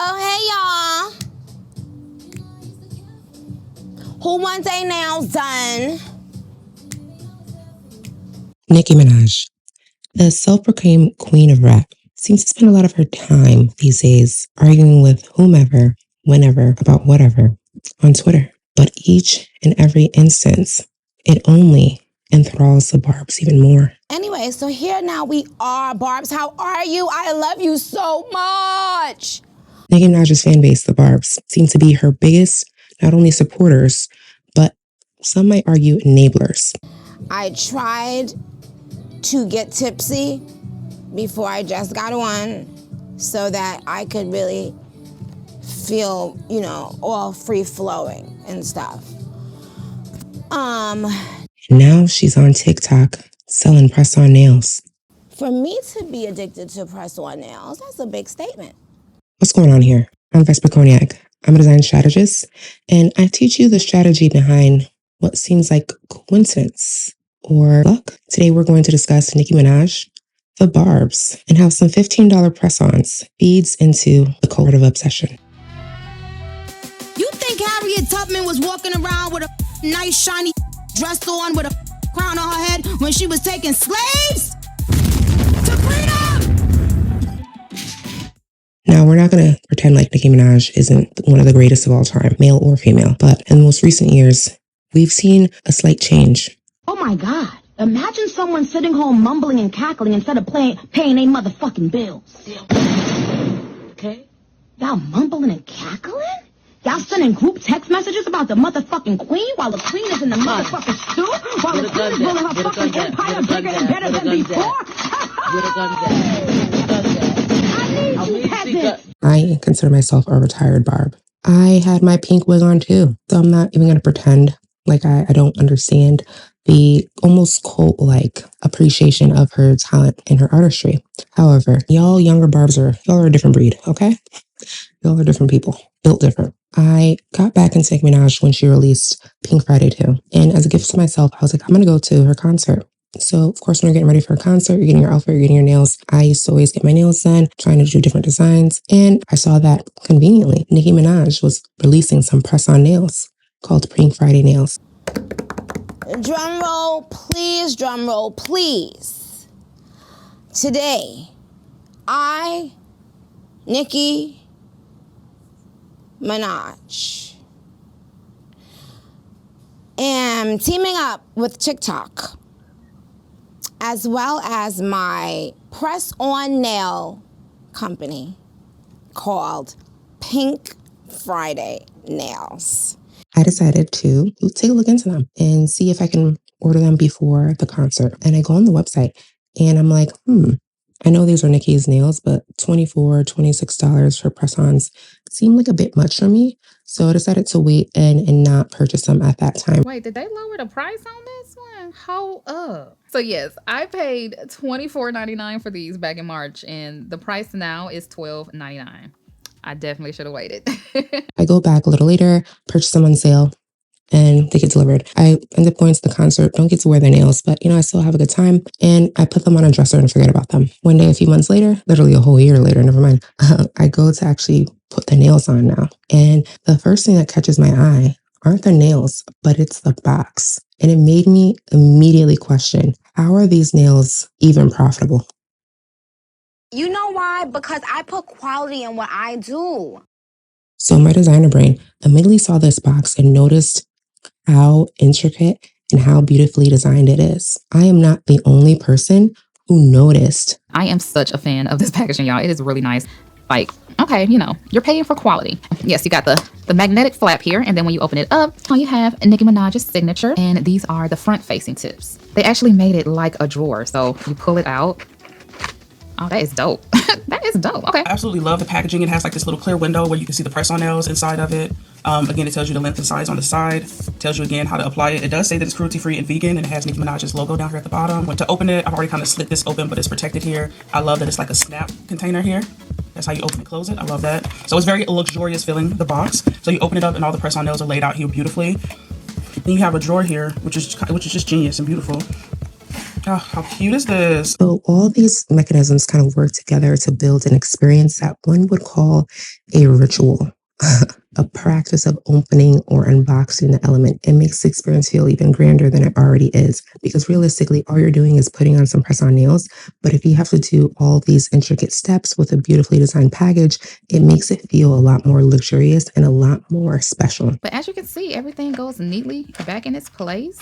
Oh, hey, y'all. Who wants their nails done? Nicki Minaj, the self-proclaimed queen of rap, seems to spend a lot of her time these days arguing with whomever, whenever, about whatever on Twitter. But each and every instance, it only enthralls the Barbz even more. Anyway, so here now we are. Barbz, how are you? I love you so much. Nicki Minaj's fan base, the Barbz, seem to be her biggest, not only supporters, but some might argue enablers. I tried to get tipsy before I just got on so that I could really feel, all free-flowing and stuff. Now she's on TikTok selling press-on nails. For me to be addicted to press-on nails, that's a big statement. What's going on here? I'm Vesper Cognac. I'm a design strategist, and I teach you the strategy behind what seems like coincidence or luck. Today we're going to discuss Nicki Minaj, the Barbz, and how some $15 press-ons feeds into the cult of obsession. You think Harriet Tubman was walking around with a nice shiny dress on with a crown on her head when she was taking slaves to freedom? Now, we're not going to pretend like Nicki Minaj isn't one of the greatest of all time, male or female, but in the most recent years, we've seen a slight change. Oh my God. Imagine someone sitting home mumbling and cackling instead of paying their motherfucking bills. Okay? Y'all mumbling and cackling? Y'all sending group text messages about the motherfucking queen while the queen is in the motherfucking stew? While the queen is building her fucking empire bigger and better than before? I need you, peasants. I consider myself a retired Barb. I had my pink wig on too, so I'm not even going to pretend like I don't understand the almost cult-like appreciation of her talent and her artistry. However, y'all younger Barbs y'all are a different breed, okay? Y'all are different people, built different. I got back into Nicki Minaj when she released Pink Friday 2. And as a gift to myself, I was like, I'm going to go to her concert. So, of course, when you're getting ready for a concert, you're getting your outfit, you're getting your nails. I used to always get my nails done, trying to do different designs. And I saw that conveniently, Nicki Minaj was releasing some press-on nails called Pink Friday nails. Drum roll, please, drum roll, please. Today, I, Nicki Minaj, am teaming up with TikTok as well as my press-on nail company called Pink Friday Nails. I decided to take a look into them and see if I can order them before the concert. And I go on the website and I'm like, I know these are Nicki's nails, but $24, $26 for press-ons seemed like a bit much for me. So I decided to wait and not purchase them at that time. Wait, did they lower the price on this one? Hold up. So yes, I paid $24.99 for these back in March, and the price now is $12.99. I definitely should have waited. I go back a little later, purchase them on sale, and they get delivered. I end up going to the concert, don't get to wear their nails, but I still have a good time. And I put them on a dresser and forget about them. One day, a few months later, literally a whole year later, never mind, I go to actually put the nails on now. And the first thing that catches my eye aren't the nails, but it's the box. And it made me immediately question, how are these nails even profitable? You know why? Because I put quality in what I do. So my designer brain immediately saw this box and noticed how intricate and how beautifully designed it is. I am not the only person who noticed. I am such a fan of this packaging, y'all. It is really nice. Like, okay, you're paying for quality. Yes, you got the magnetic flap here, and then when you open it up, you have Nicki Minaj's signature, and these are the front-facing tips. They actually made it like a drawer, so you pull it out. Oh, that is dope. That is dope. Okay. I absolutely love the packaging. It has like this little clear window where you can see the press-on nails inside of it. Again, it tells you the length and size on the side. It tells you again how to apply it. It does say that it's cruelty-free and vegan, and it has Nicki Minaj's logo down here at the bottom. When to open it, I've already kind of slit this open, but it's protected here. I love that it's like a snap container here. That's how you open and close it. I love that. So it's very luxurious feeling, the box. So you open it up and all the press-on nails are laid out here beautifully. Then you have a drawer here, which is just genius and beautiful. Oh, how cute is this? So all these mechanisms kind of work together to build an experience that one would call a ritual, a practice of opening or unboxing the element. It makes the experience feel even grander than it already is, because realistically, all you're doing is putting on some press-on nails. But if you have to do all these intricate steps with a beautifully designed package, it makes it feel a lot more luxurious and a lot more special. But as you can see, everything goes neatly back in its place,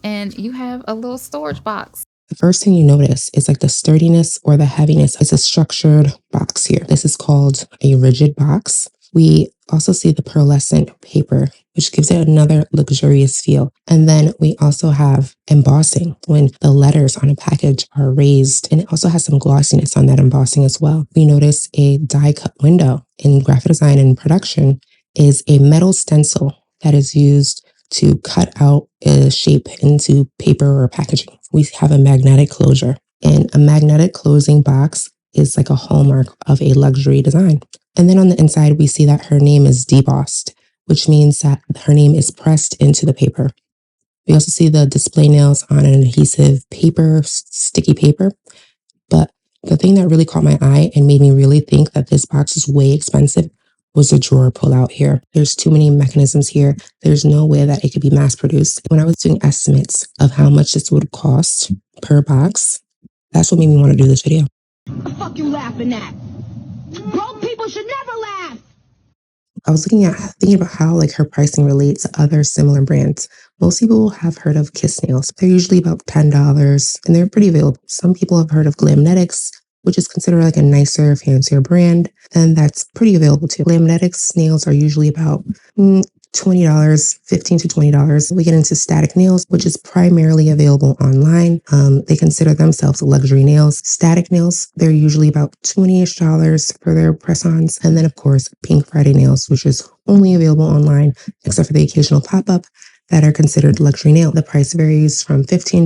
and you have a little storage box. The first thing you notice is like the sturdiness or the heaviness. It's a structured box here. This is called a rigid box. We also see the pearlescent paper, which gives it another luxurious feel. And then we also have embossing when the letters on a package are raised. And it also has some glossiness on that embossing as well. We notice a die cut window. In graphic design and production is a metal stencil that is used to cut out a shape into paper or packaging. We have a magnetic closure, and a magnetic closing box is like a hallmark of a luxury design. And then on the inside, we see that her name is debossed, which means that her name is pressed into the paper. We also see the display nails on an adhesive paper, sticky paper. But the thing that really caught my eye and made me really think that this box is way expensive was a drawer pull out here. There's too many mechanisms here. There's no way that it could be mass produced. When I was doing estimates of how much this would cost per box, that's what made me want to do this video. The fuck you laughing at? Broke people should never laugh. I was thinking about how like her pricing relates to other similar brands. Most people have heard of Kiss Nails. They're usually about $10 and they're pretty available. Some people have heard of Glamnetics, which is considered like a nicer, fancier brand, and that's pretty available too. Glamnetics nails are usually about $20, $15 to $20. We get into Static Nails, which is primarily available online. They consider themselves luxury nails. Static Nails, they're usually about $20-ish for their press-ons. And then, of course, Pink Friday Nails, which is only available online, except for the occasional pop-up, that are considered luxury nail. The price varies from $15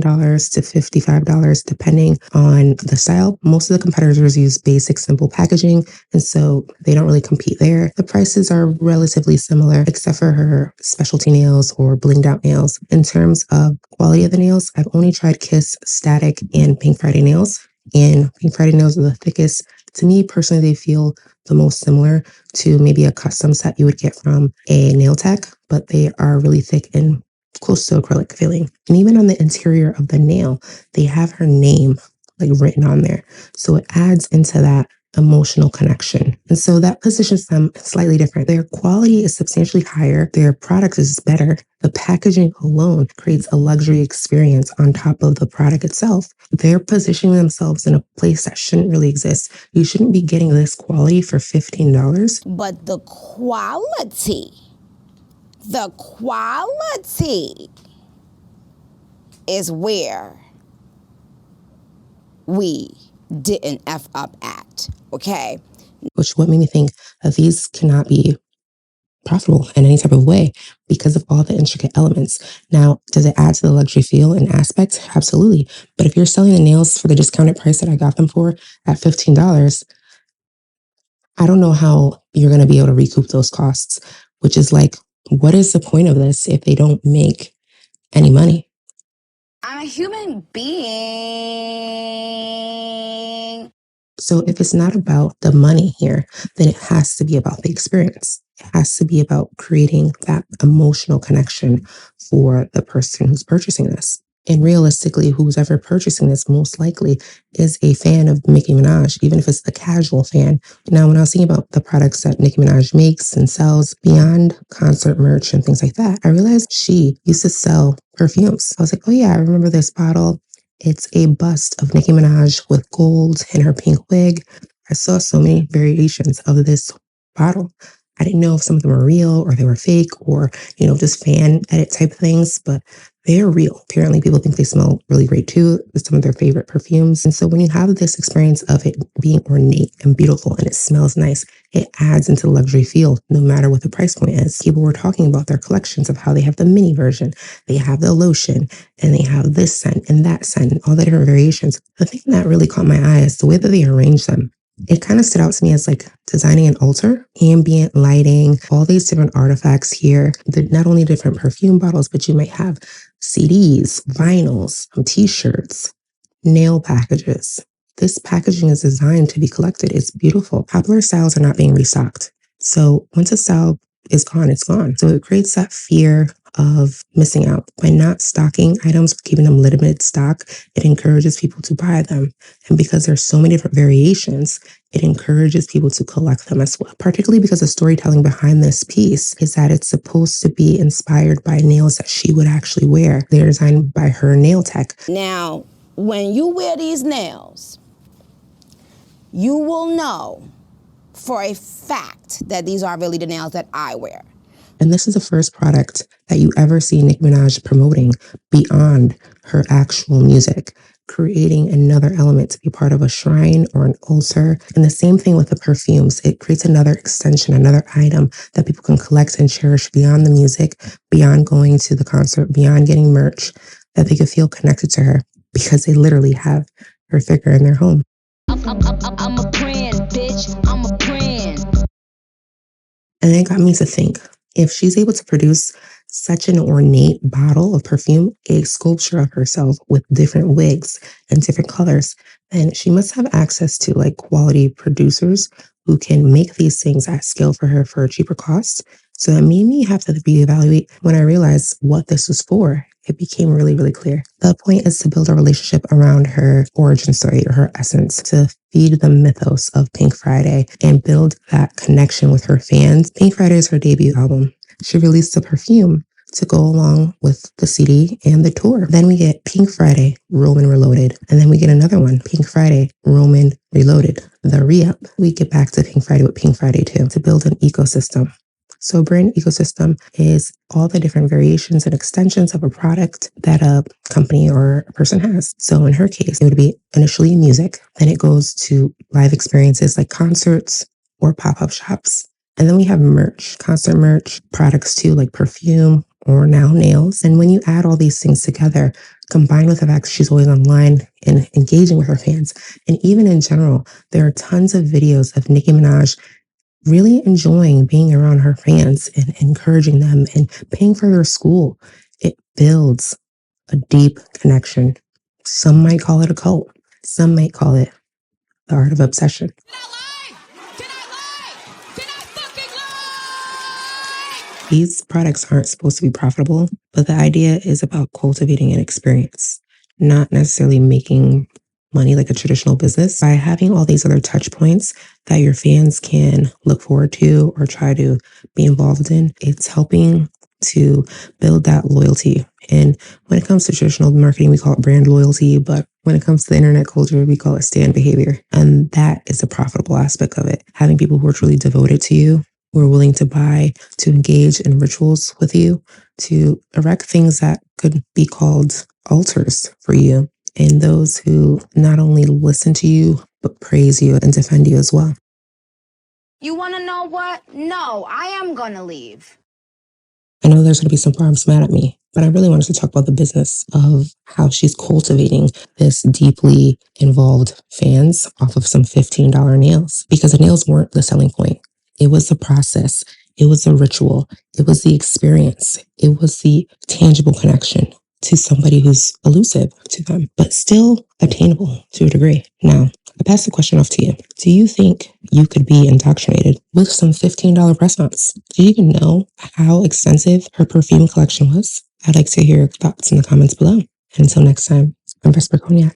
to $55 depending on the style. Most of the competitors use basic, simple packaging, and so they don't really compete there. The prices are relatively similar, except for her specialty nails or blinged out nails. In terms of quality of the nails, I've only tried Kiss, Static, and Pink Friday nails, and Pink Friday nails are the thickest. To me, personally, they feel the most similar to maybe a custom set you would get from a nail tech, but they are really thick and close to acrylic feeling. And even on the interior of the nail, they have her name like written on there. So it adds into that emotional connection. And so that positions them slightly different. Their quality is substantially higher. Their product is better. The packaging alone creates a luxury experience on top of the product itself. They're positioning themselves in a place that shouldn't really exist. You shouldn't be getting this quality for $15. But the quality is where we didn't F up at, okay? Which what made me think that these cannot be profitable in any type of way because of all the intricate elements. Now, does it add to the luxury feel and aspect? Absolutely. But if you're selling the nails for the discounted price that I got them for at $15, I don't know how you're going to be able to recoup those costs, which is like, what is the point of this if they don't make any money? I'm a human being. So if it's not about the money here, then it has to be about the experience. It has to be about creating that emotional connection for the person who's purchasing this. And realistically, who's ever purchasing this most likely is a fan of Nicki Minaj, even if it's a casual fan. Now, when I was thinking about the products that Nicki Minaj makes and sells beyond concert merch and things like that, I realized she used to sell perfumes. I was like, oh yeah, I remember this bottle. It's a bust of Nicki Minaj with gold in her pink wig. I saw so many variations of this bottle. I didn't know if some of them were real or they were fake or, just fan edit type things, but they're real. Apparently people think they smell really great too. It's some of their favorite perfumes. And so when you have this experience of it being ornate and beautiful and it smells nice, it adds into the luxury feel no matter what the price point is. People were talking about their collections of how they have the mini version, they have the lotion, and they have this scent and that scent, and all the different variations. The thing that really caught my eye is the way that they arrange them. It kind of stood out to me as like designing an altar, ambient lighting, all these different artifacts here. They're not only different perfume bottles, but you might have CDs, vinyls, t-shirts, nail packages. This packaging is designed to be collected. It's beautiful. Popular styles are not being restocked. So once a style is gone, it's gone. So it creates that fear of missing out. By not stocking items, keeping them limited stock, it encourages people to buy them. And because there's so many different variations, it encourages people to collect them as well. Particularly because the storytelling behind this piece is that it's supposed to be inspired by nails that she would actually wear. They're designed by her nail tech. Now, when you wear these nails, you will know for a fact that these are really the nails that I wear. And this is the first product that you ever see Nicki Minaj promoting beyond her actual music, creating another element to be part of a shrine or an altar. And the same thing with the perfumes. It creates another extension, another item that people can collect and cherish beyond the music, beyond going to the concert, beyond getting merch, that they could feel connected to her because they literally have her figure in their home. I'm a brand, bitch. I'm a brand. And it got me to think, if she's able to produce such an ornate bottle of perfume, a sculpture of herself with different wigs and different colors, then she must have access to like quality producers who can make these things at scale for her for a cheaper cost. So that made me have to reevaluate. When I realized what this was for, it became really, really clear. The point is to build a relationship around her origin story or her essence, to feed the mythos of Pink Friday and build that connection with her fans. Pink Friday is her debut album. She released a perfume to go along with the CD and the tour. Then we get Pink Friday, Roman Reloaded. And then we get another one, Pink Friday, Roman Reloaded, the re-up. We get back to Pink Friday with Pink Friday 2 to build an ecosystem. So brand ecosystem is all the different variations and extensions of a product that a company or a person has. So in her case, it would be initially music. Then it goes to live experiences like concerts or pop-up shops. And then we have merch, concert merch, products too, like perfume or now nails. And when you add all these things together, combined with the fact that she's always online and engaging with her fans, and even in general, there are tons of videos of Nicki Minaj really enjoying being around her fans and encouraging them and paying for their school. It builds a deep connection. Some might call it a cult. Some might call it the art of obsession. These products aren't supposed to be profitable, but the idea is about cultivating an experience, not necessarily making money like a traditional business. By having all these other touch points that your fans can look forward to or try to be involved in, it's helping to build that loyalty. And when it comes to traditional marketing, we call it brand loyalty, but when it comes to the internet culture, we call it stand behavior. And that is the profitable aspect of it. Having people who are truly devoted to you, who are willing to buy, to engage in rituals with you, to erect things that could be called altars for you, and those who not only listen to you, but praise you and defend you as well. You want to know what? No, I am going to leave. I know there's going to be some Barbs mad at me, but I really wanted to talk about the business of how she's cultivating this deeply involved fans off of some $15 nails, because the nails weren't the selling point. It was the process. It was the ritual. It was the experience. It was the tangible connection to somebody who's elusive to them, but still attainable to a degree. Now, I pass the question off to you. Do you think you could be indoctrinated with some $15 press-ons? Do you even know how extensive her perfume collection was? I'd like to hear your thoughts in the comments below. And until next time, I'm Vesper Cognac.